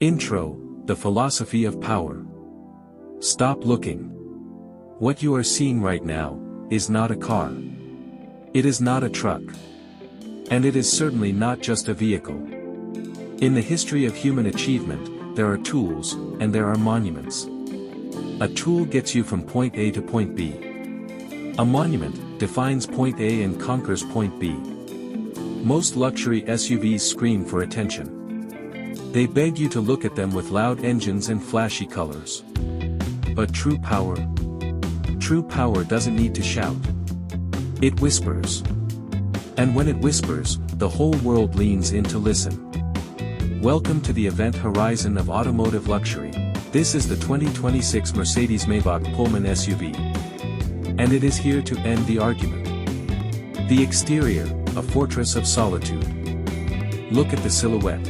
Intro, the philosophy of power. Stop looking. What you are seeing right now is not a car. It is not a truck. And it is certainly not just a vehicle. In the history of human achievement, there are tools, and there are monuments. A tool gets you from point A to point B. A monument defines point A and conquers point B. Most luxury SUVs scream for attention. They beg you to look at them with loud engines and flashy colors. But true power doesn't need to shout. It whispers. And when it whispers, the whole world leans in to listen. Welcome to the event horizon of automotive luxury. This is the 2026 Mercedes-Maybach Pullman SUV. And it is here to end the argument. The exterior, a fortress of solitude. Look at the silhouette.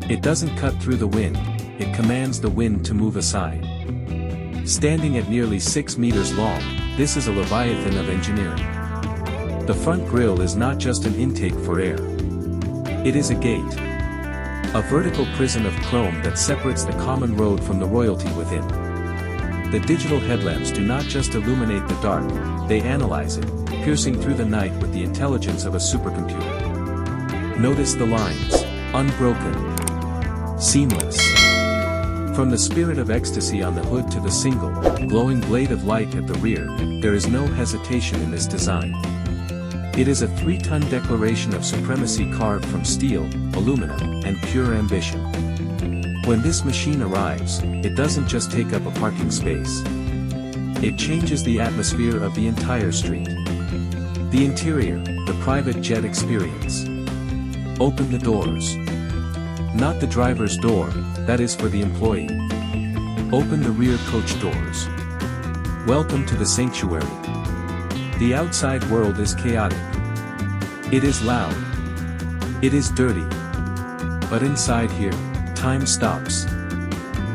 It doesn't cut through the wind, it commands the wind to move aside. Standing at nearly 6 meters long, this is a leviathan of engineering. The front grille is not just an intake for air. It is a gate. A vertical prison of chrome that separates the common road from the royalty within. The digital headlamps do not just illuminate the dark, they analyze it, piercing through the night with the intelligence of a supercomputer. Notice the lines, unbroken. Seamless. From the spirit of ecstasy on the hood to the single, glowing blade of light at the rear, there is no hesitation in this design. It is a 3-ton declaration of supremacy carved from steel, aluminum, and pure ambition. When this machine arrives, it doesn't just take up a parking space. It changes the atmosphere of the entire street. The interior, the private jet experience. Open the doors. Not the driver's door, that is for the employee. Open the rear coach doors. Welcome to the sanctuary. The outside world is chaotic. It is loud. It is dirty. But inside here, time stops.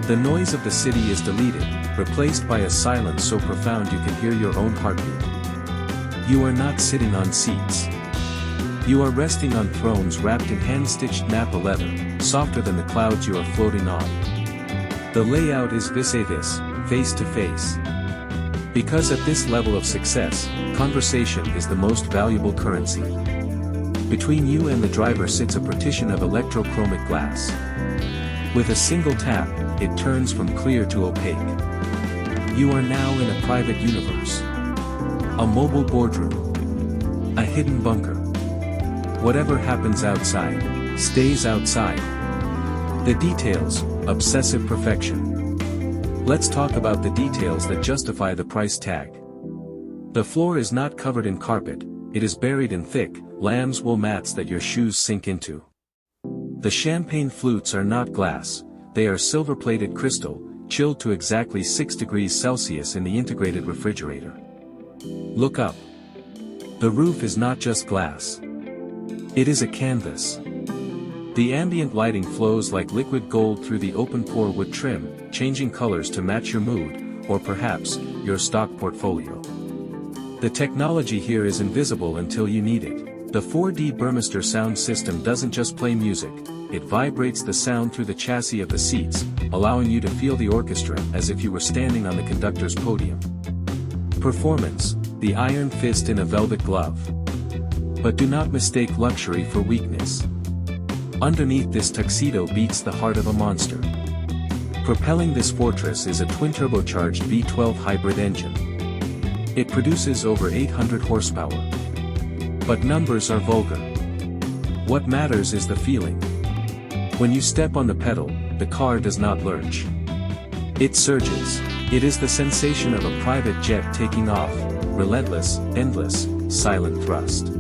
The noise of the city is deleted, replaced by a silence so profound you can hear your own heartbeat. You are not sitting on seats. You are resting on thrones wrapped in hand-stitched Napa leather, softer than the clouds you are floating on. The layout is vis-à-vis, face-to-face. Because at this level of success, conversation is the most valuable currency. Between you and the driver sits a partition of electrochromic glass. With a single tap, it turns from clear to opaque. You are now in a private universe. A mobile boardroom. A hidden bunker. Whatever happens outside, stays outside. The details, obsessive perfection. Let's talk about the details that justify the price tag. The floor is not covered in carpet, it is buried in thick, lamb's wool mats that your shoes sink into. The champagne flutes are not glass, they are silver-plated crystal, chilled to exactly 6 degrees Celsius in the integrated refrigerator. Look up. The roof is not just glass. It is a canvas. The ambient lighting flows like liquid gold through the open-pore wood trim, changing colors to match your mood, or perhaps, your stock portfolio. The technology here is invisible until you need it. The 4D Burmester sound system doesn't just play music, it vibrates the sound through the chassis of the seats, allowing you to feel the orchestra as if you were standing on the conductor's podium. Performance, the iron fist in a velvet glove. But do not mistake luxury for weakness. Underneath this tuxedo beats the heart of a monster. Propelling this fortress is a twin-turbocharged V12 hybrid engine. It produces over 800 horsepower. But numbers are vulgar. What matters is the feeling. When you step on the pedal, the car does not lurch. It surges. It is the sensation of a private jet taking off, relentless, endless, silent thrust.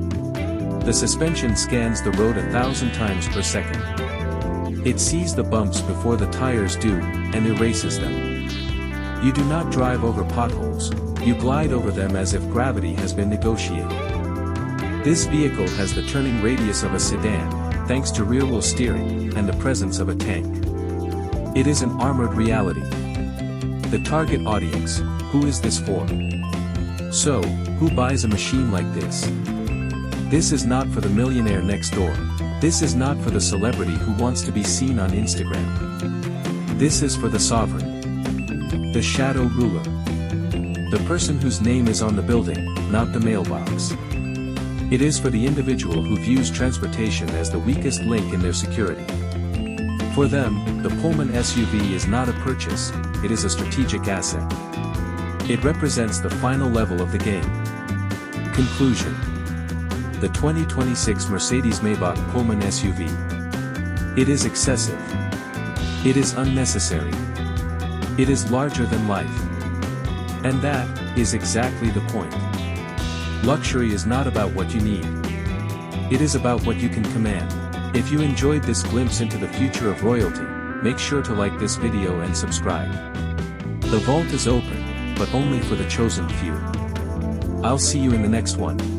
The suspension scans the road 1,000 times per second. It sees the bumps before the tires do, and erases them. You do not drive over potholes, you glide over them as if gravity has been negotiated. This vehicle has the turning radius of a sedan, thanks to rear-wheel steering, and the presence of a tank. It is an armored reality. The target audience, who is this for? So, who buys a machine like this? This is not for the millionaire next door. This is not for the celebrity who wants to be seen on Instagram. This is for the sovereign. The shadow ruler. The person whose name is on the building, not the mailbox. It is for the individual who views transportation as the weakest link in their security. For them, the Pullman SUV is not a purchase, it is a strategic asset. It represents the final level of the game. Conclusion. The 2026 Mercedes-Maybach Pullman SUV. It is excessive. It is unnecessary. It is larger than life. And that is exactly the point. Luxury is not about what you need. It is about what you can command. If you enjoyed this glimpse into the future of royalty, make sure to like this video and subscribe. The vault is open, but only for the chosen few. I'll see you in the next one.